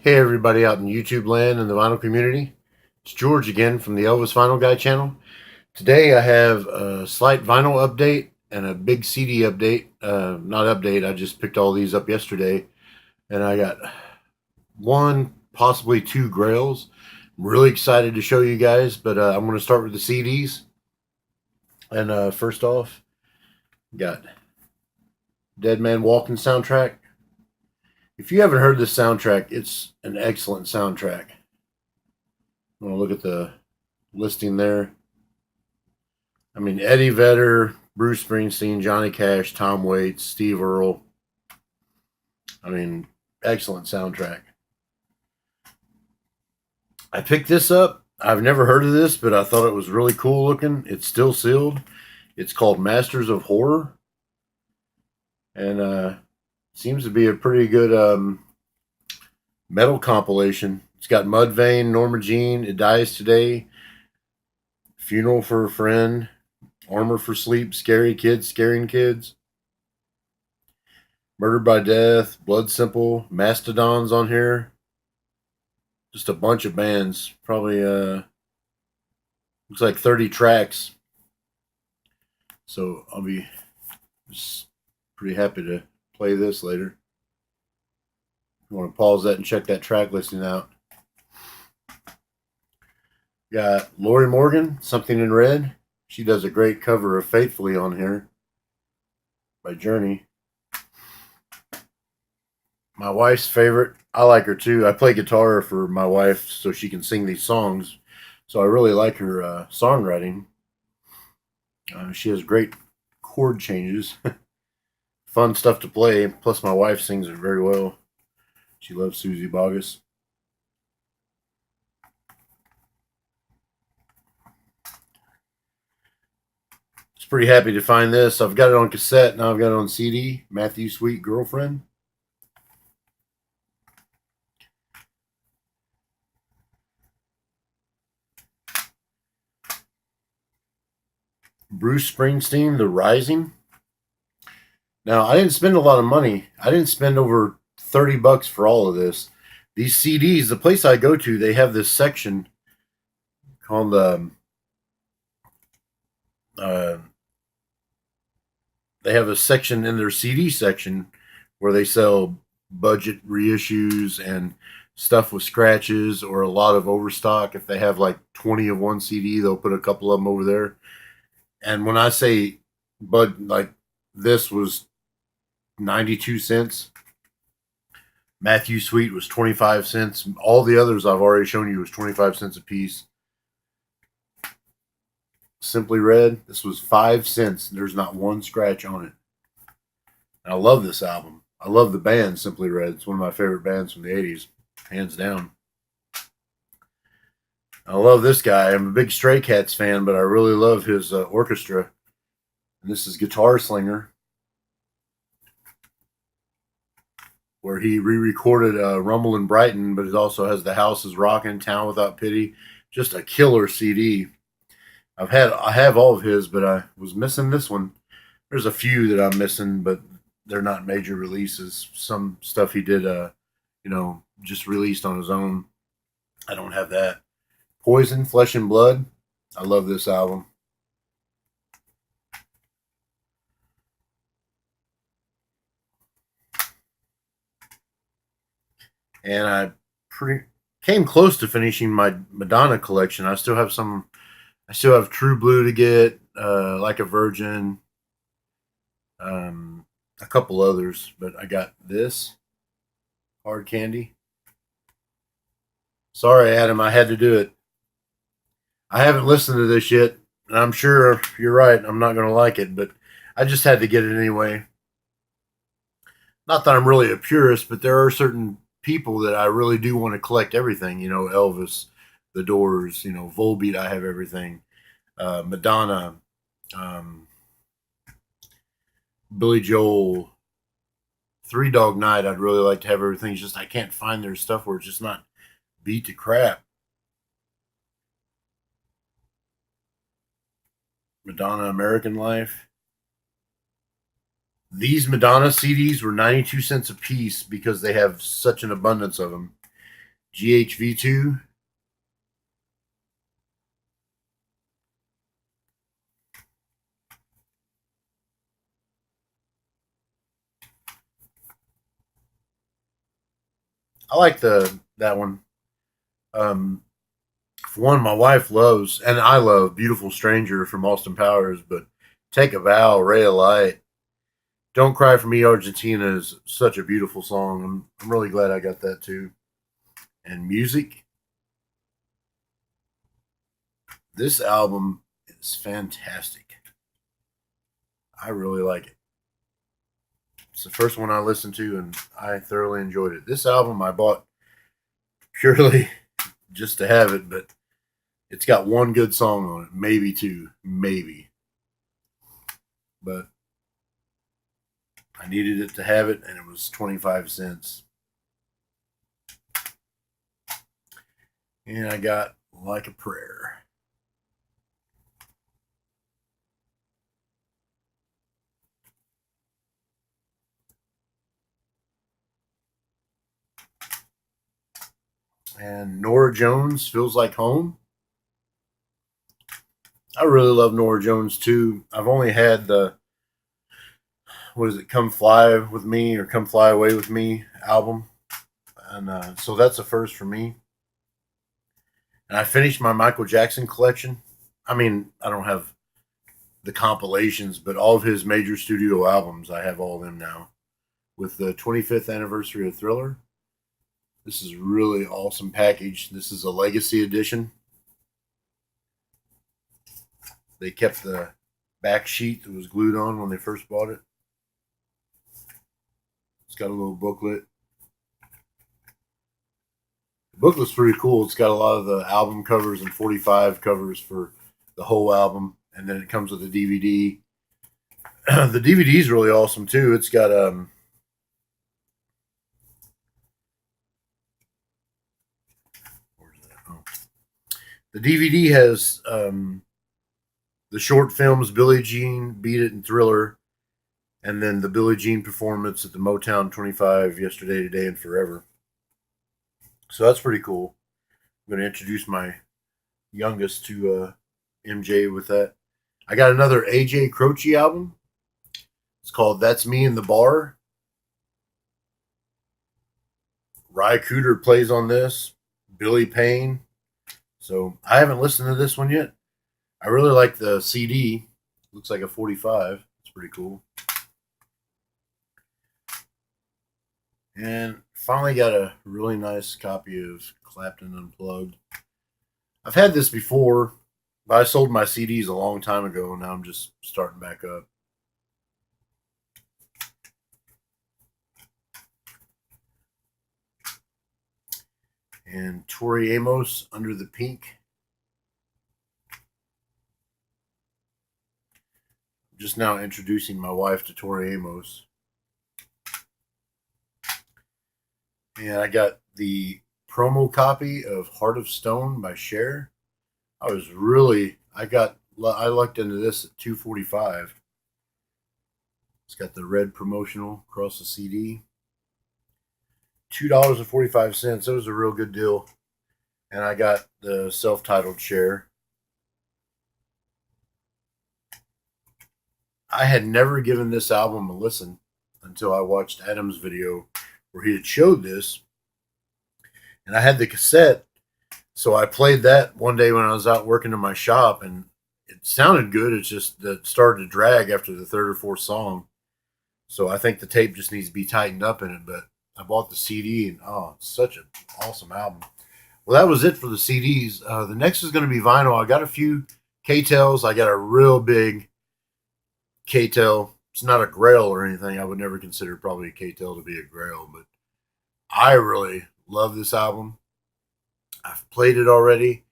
Hey everybody out in YouTube land and the vinyl community. It's George again from the Elvis Vinyl Guy channel. Today I have a slight vinyl update and a big CD update. Not update, I just picked all these up yesterday. And I got one, possibly two Grails. I'm really excited to show you guys, but I'm going to start with the CDs. And first off, got Dead Man Walking soundtrack. If you haven't heard this soundtrack, it's an excellent soundtrack. I'm going to look at the listing there. I mean, Eddie Vedder, Bruce Springsteen, Johnny Cash, Tom Waits, Steve Earle. I mean, excellent soundtrack. I picked this up. I've never heard of this, but I thought it was really cool looking. It's still sealed. It's called Masters of Horror. And seems to be a pretty good metal compilation. It's got Mudvayne, Norma Jean, It Dies Today, Funeral for a Friend, Armor for Sleep, Scary Kids, Scaring Kids, Murdered by Death, Blood Simple, Mastodon's on here. Just a bunch of bands. Probably looks like 30 tracks. So I'll be just pretty happy to play this later. You want to pause that and check that track listing out. Got Lori Morgan, Something in Red. She does a great cover of Faithfully on here by Journey. My wife's favorite. I like her too. I play guitar for my wife so she can sing these songs. So I really like her songwriting. She has great chord changes. Fun stuff to play. Plus my wife sings it very well. She loves Susie Boggess. Was pretty happy to find this. I've got it on cassette. Now I've got it on CD. Matthew Sweet Girlfriend. Bruce Springsteen, The Rising. Now, I didn't spend a lot of money. I didn't spend over $30 for all of this. These CDs, the place I go to, they have this section called they have a section in their CD section where they sell budget reissues and stuff with scratches or a lot of overstock. If they have like 20 of one CD, they'll put a couple of them over there. And when I say like this was 92 cents. Matthew Sweet was 25 cents. All the others I've already shown you was 25 cents a piece. Simply Red, this was 5 cents. There's not one scratch on it. And I love this album. I love the band Simply Red. It's one of my favorite bands from the 80s, hands down. I love this guy. I'm a big Stray Cats fan, but I really love his orchestra. And this is Guitar Slinger, where he re-recorded Rumble in Brighton, but it also has The House is Rockin', Town Without Pity. Just a killer CD. I have all of his, but I was missing this one. There's a few that I'm missing, but they're not major releases. Some stuff he did, just released on his own. I don't have that. Poison, Flesh and Blood. I love this album. And I came close to finishing my Madonna collection. I still have some. I still have True Blue to get, Like a Virgin, a couple others, but I got this Hard Candy. Sorry, Adam, I had to do it. I haven't listened to this yet, and I'm sure you're right. I'm not going to like it, but I just had to get it anyway. Not that I'm really a purist, but there are certain people that I really do want to collect everything. Elvis, The Doors, Volbeat, I have everything. Madonna, Billy Joel, Three Dog Night, I'd really like to have everything. It's just I can't find their stuff where it's just not beat to crap. Madonna, American Life. These Madonna CDs were 92 cents a piece because they have such an abundance of them. GHV2. I like that one. For one, my wife loves, and I love Beautiful Stranger from Austin Powers, but Take a Vow, Ray of Light, Don't Cry for Me, Argentina is such a beautiful song. I'm really glad I got that too. And music, this album is fantastic. I really like it. It's the first one I listened to, and I thoroughly enjoyed it. This album I bought purely just to have it, but it's got one good song on it, maybe two, maybe. But I needed it to have it, and it was 25 cents. And I got Like a Prayer. And Norah Jones, Feels Like Home. I really love Norah Jones too. I've only had the, what is it, Come Fly With Me or Come Fly Away With Me album. And so that's a first for me. And I finished my Michael Jackson collection. I mean, I don't have the compilations, but all of his major studio albums, I have all of them now. With the 25th anniversary of Thriller. This is a really awesome package. This is a legacy edition. They kept the back sheet that was glued on when they first bought it. It's got a little booklet. The booklet's pretty cool. It's got a lot of the album covers and 45 covers for the whole album, and then it comes with a DVD. The DVD is really awesome too. It's got where's that? Oh. The DVD has the short films Billie Jean, Beat It, and Thriller, and then the Billie Jean performance at the Motown 25, Yesterday, Today, and Forever. So that's pretty cool. I'm going to introduce my youngest to MJ with that. I got another AJ Croce album. It's called That's Me in the Bar. Ry Cooder plays on this. Billy Payne. So I haven't listened to this one yet. I really like the CD. Looks like a 45. It's pretty cool. And finally got a really nice copy of Clapton Unplugged. I've had this before, but I sold my CDs a long time ago, and now I'm just starting back up. And Tori Amos, Under the Pink. I'm just now introducing my wife to Tori Amos. And I got the promo copy of Heart of Stone by Cher. I looked into this at $2.45. It's got the red promotional across the CD. $2.45. That was a real good deal. And I got the self-titled Cher. I had never given this album a listen until I watched Adam's video where he had showed this. And I had the cassette, so I played that one day when I was out working in my shop, and it sounded good. It's just that it started to drag after the third or fourth song. So I think the tape just needs to be tightened up in it. But I bought the CD, and it's such an awesome album. Well, that was it for the CDs. The next is going to be vinyl. I got a few K-tels. I got a real big K-tel. It's not a Grail or anything. I would never consider probably a K-tel to be a Grail, but I really love this album. I've played it already,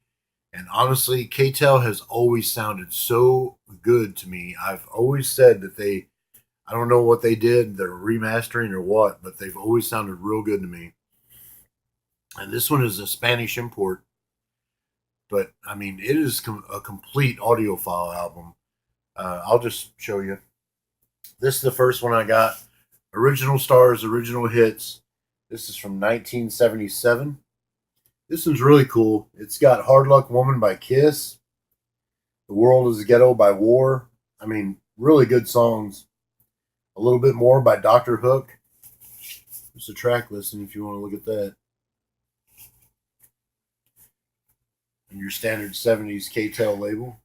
and honestly, K-tel has always sounded so good to me. I've always said that I don't know what they did, they're remastering or what, but they've always sounded real good to me. And this one is a Spanish import, but I mean, it is a complete audiophile album. I'll just show you. This is the first one I got. Original Stars, Original Hits. This is from 1977. This one's really cool. It's got Hard Luck Woman by Kiss, The World is a Ghetto by War. I mean, really good songs. A Little Bit More by Dr. Hook. There's a track listing if you want to look at that. And your standard 70s K-tel label.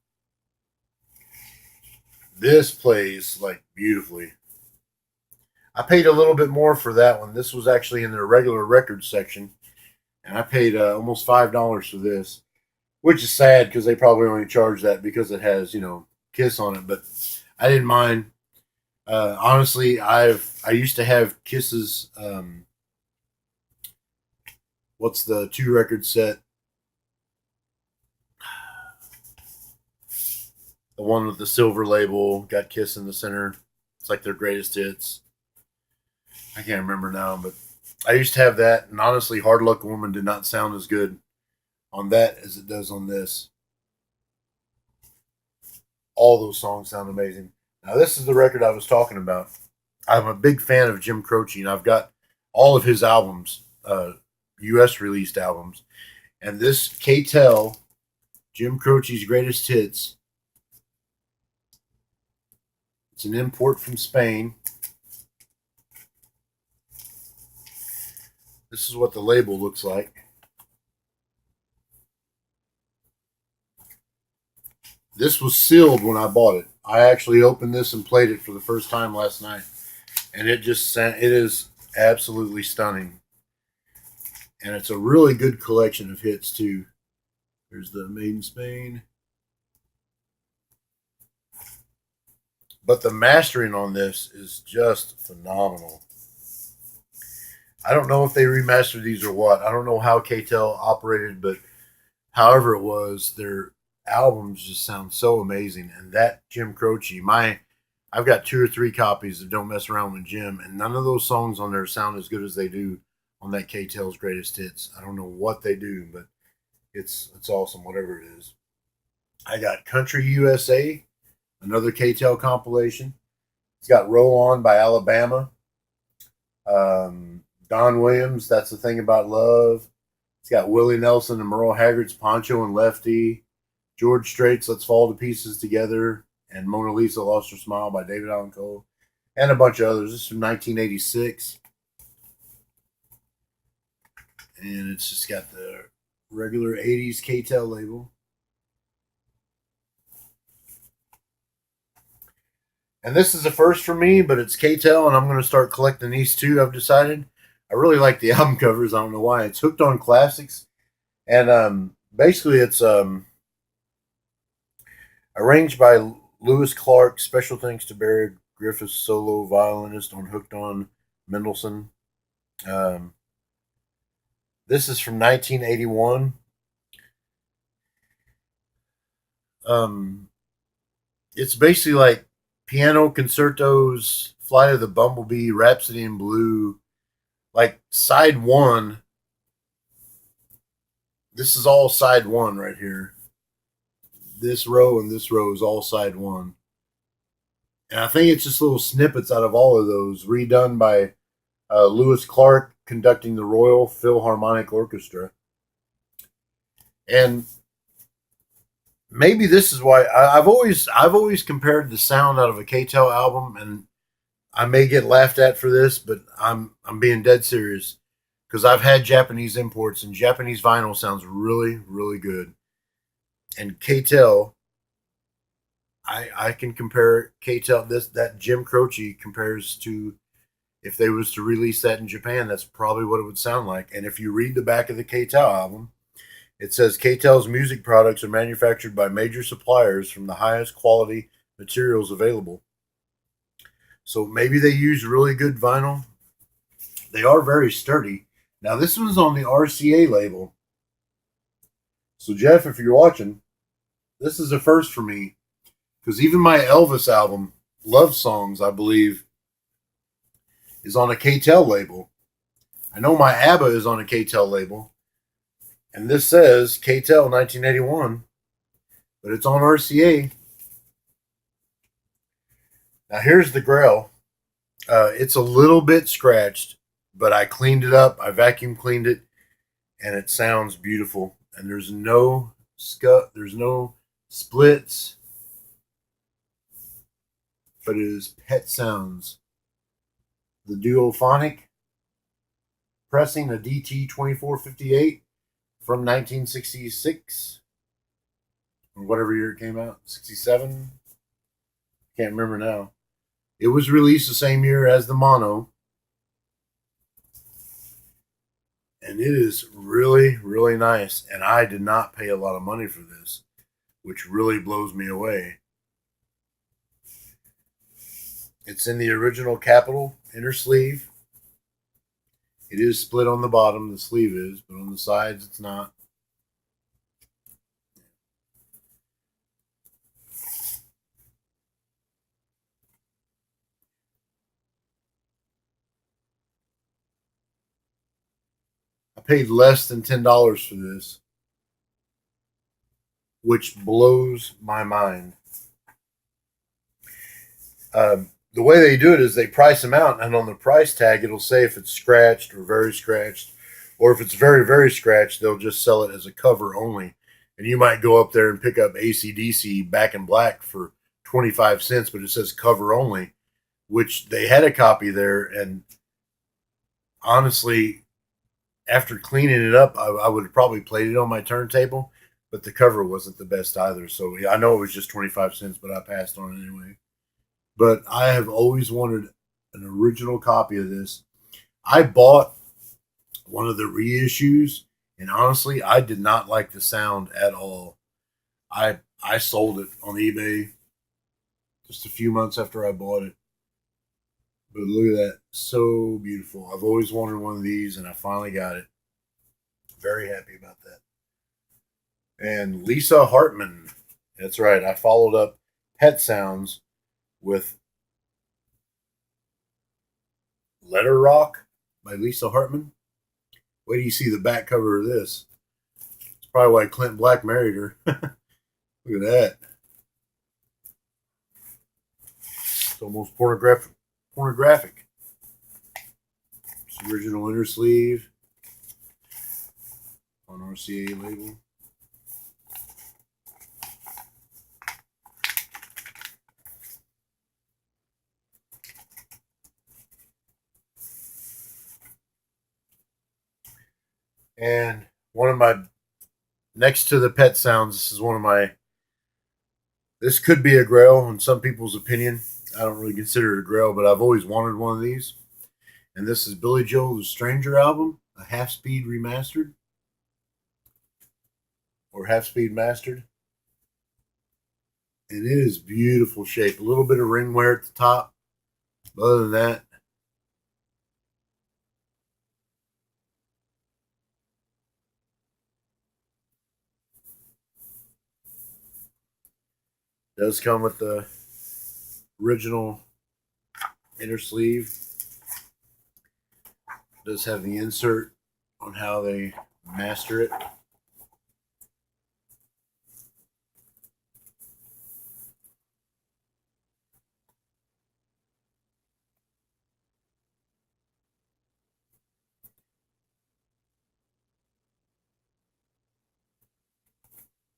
This plays like beautifully. I paid a little bit more for that one. This was actually in their regular records section. And I paid almost $5 for this, which is sad because they probably only charge that because it has, Kiss on it. But I didn't mind. Honestly, I used to have Kiss's what's the 2-record set? The one with the silver label, got Kiss in the center. It's like their greatest hits. I can't remember now, but I used to have that, and honestly, Hard Luck Woman did not sound as good on that as it does on this. All those songs sound amazing. Now, this is the record I was talking about. I'm a big fan of Jim Croce, and I've got all of his albums, U.S. released albums. And this K-tel, Jim Croce's Greatest Hits, it's an import from Spain. This is what the label looks like. This was sealed when I bought it. I actually opened this and played it for the first time last night. And it is absolutely stunning. And it's a really good collection of hits too. There's the Made in Spain. But the mastering on this is just phenomenal. I don't know if they remastered these or what. I don't know how K-tel operated, but however it was, their albums just sound so amazing. And that Jim Croce, I've got 2 or 3 copies of Don't Mess Around with Jim, and none of those songs on there sound as good as they do on that K-tel's Greatest Hits. I don't know what they do, but it's awesome, whatever it is. I got Country USA, another K-tel compilation. It's got Roll On by Alabama. Don Williams, That's the Thing About Love. It's got Willie Nelson and Merle Haggard's Poncho and Lefty. George Strait's Let's Fall to Pieces Together. And Mona Lisa Lost Her Smile by David Allan Coe. And a bunch of others. This is from 1986. And it's just got the regular 80s K-tel label. And this is a first for me, but it's K-tel, and I'm going to start collecting these too, I've decided. I really like the album covers. I don't know why. It's Hooked on Classics. And basically it's arranged by Lewis Clark. Special thanks to Barry Griffiths, solo violinist on Hooked on Mendelssohn. This is from 1981. It's basically like piano concertos, Flight of the Bumblebee, Rhapsody in Blue, like side 1. This is all side 1 right here. This row and this row is all side 1. And I think it's just little snippets out of all of those, redone by Lewis Clark conducting the Royal Philharmonic Orchestra. And maybe this is why I've always compared the sound out of a K-tel album, and I may get laughed at for this, but I'm being dead serious because I've had Japanese imports, and Japanese vinyl sounds really, really good. And K-tel, I can compare K-tel, that Jim Croce compares to, if they was to release that in Japan, that's probably what it would sound like. And if you read the back of the K-tel album, it says K-tel's music products are manufactured by major suppliers from the highest quality materials available. So maybe they use really good vinyl. They are very sturdy. Now this one's on the RCA label. So Jeff, if you're watching, this is a first for me. Because even my Elvis album, Love Songs, I believe, is on a K-tel label. I know my ABBA is on a K-tel label. And this says K-tel 1981. But it's on RCA. Now here's the Grail. It's a little bit scratched, but I cleaned it up. I vacuum cleaned it. and it sounds beautiful. And there's no scut, there's no splits, but it is Pet Sounds, the duophonic pressing, a DT 2458 from 1966 or whatever year it came out, 67. Can't remember now. It was released the same year as the mono, and it is really, really nice. And I did not pay a lot of money for this, which really blows me away. It's in the original Capital inner sleeve. It is split on the bottom, the sleeve is, but on the sides it's not. I paid less than $10 for this, which blows my mind. The way they do it is they price them out, and on the price tag, it'll say if it's scratched or very scratched, or if it's very, very scratched, they'll just sell it as a cover only. And you might go up there and pick up AC/DC Back in Black for 25 cents, but it says cover only, which they had a copy there. And honestly, after cleaning it up, I would have probably played it on my turntable, but the cover wasn't the best either. So yeah, I know it was just 25 cents, but I passed on it anyway. But I have always wanted an original copy of this. I bought one of the reissues, and honestly, I did not like the sound at all. I sold it on eBay just a few months after I bought it. But look at that. So beautiful. I've always wanted one of these, and I finally got it. Very happy about that. And Lisa Hartman. That's right. I followed up Pet Sounds with Letter Rock by Lisa Hartman. Wait till you see the back cover of this. It's probably why Clint Black married her. Look at that. It's almost pornographic. It's the original inner sleeve on RCA label. And one of my, next to the Pet Sounds, this is one of my, this could be a Grail in some people's opinion. I don't really consider it a Grail, but I've always wanted one of these. And this is Billy Joel the Stranger album, a half-speed remastered. Or half-speed mastered. And it is beautiful shape. A little bit of ring wear at the top. But other than that, it does come with the original inner sleeve. It does have the insert on how they master it.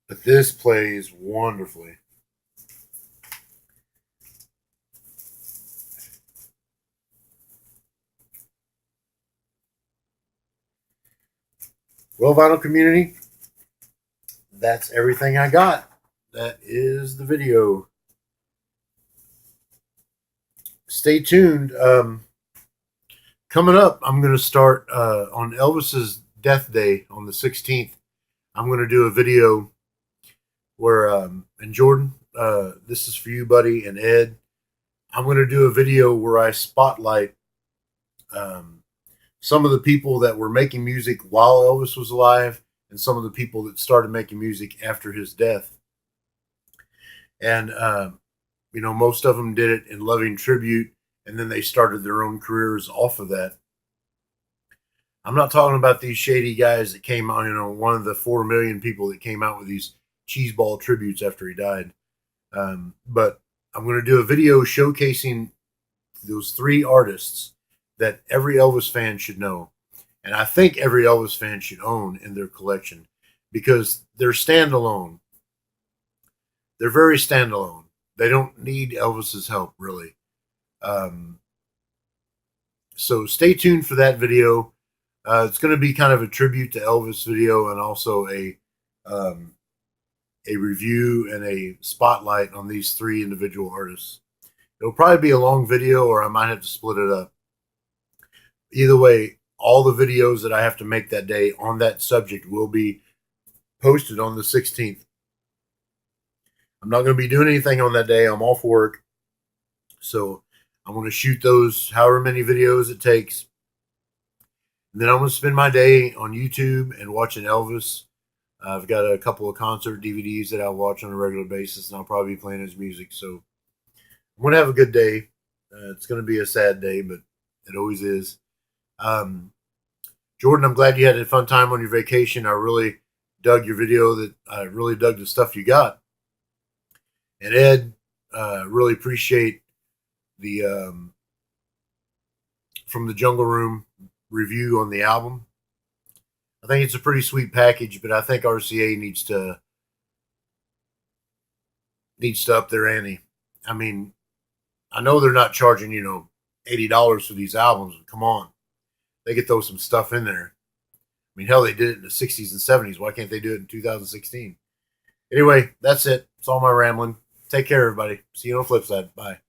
But this plays wonderfully. Well, vinyl community, that's everything I got. That is the video. Stay tuned. Coming up, I'm going to start on Elvis's death day on the 16th. I'm going to do a video where, and Jordan, this is for you, buddy, and Ed. I'm going to do a video where I spotlight some of the people that were making music while Elvis was alive and some of the people that started making music after his death. And, most of them did it in loving tribute, and then they started their own careers off of that. I'm not talking about these shady guys that came on, one of the 4 million people that came out with these cheeseball tributes after he died. But I'm going to do a video showcasing those 3 artists that every Elvis fan should know. And I think every Elvis fan should own in their collection because they're standalone. They're very standalone. They don't need Elvis's help, really. Um, so stay tuned for that video. It's going to be kind of a tribute to Elvis video and also um, a review and a spotlight on these three individual artists. It'll probably be a long video, or I might have to split it up. Either way, all the videos that I have to make that day on that subject will be posted on the 16th. I'm not going to be doing anything on that day. I'm off work. So I'm going to shoot those however many videos it takes. And then I'm going to spend my day on YouTube and watching Elvis. I've got a couple of concert DVDs that I watch on a regular basis, and I'll probably be playing his music. So I'm going to have a good day. It's going to be a sad day, but it always is. Jordan, I'm glad you had a fun time on your vacation. I really dug your video. I really dug the stuff you got. And Ed, really appreciate the From the Jungle Room review on the album. I think it's a pretty sweet package, but I think RCA needs to up their ante. I mean, I know they're not charging, $80 for these albums. Come on. They could throw some stuff in there. I mean, hell, they did it in the 60s and 70s. Why can't they do it in 2016? Anyway, that's it. It's all my rambling. Take care, everybody. See you on the flip side. Bye.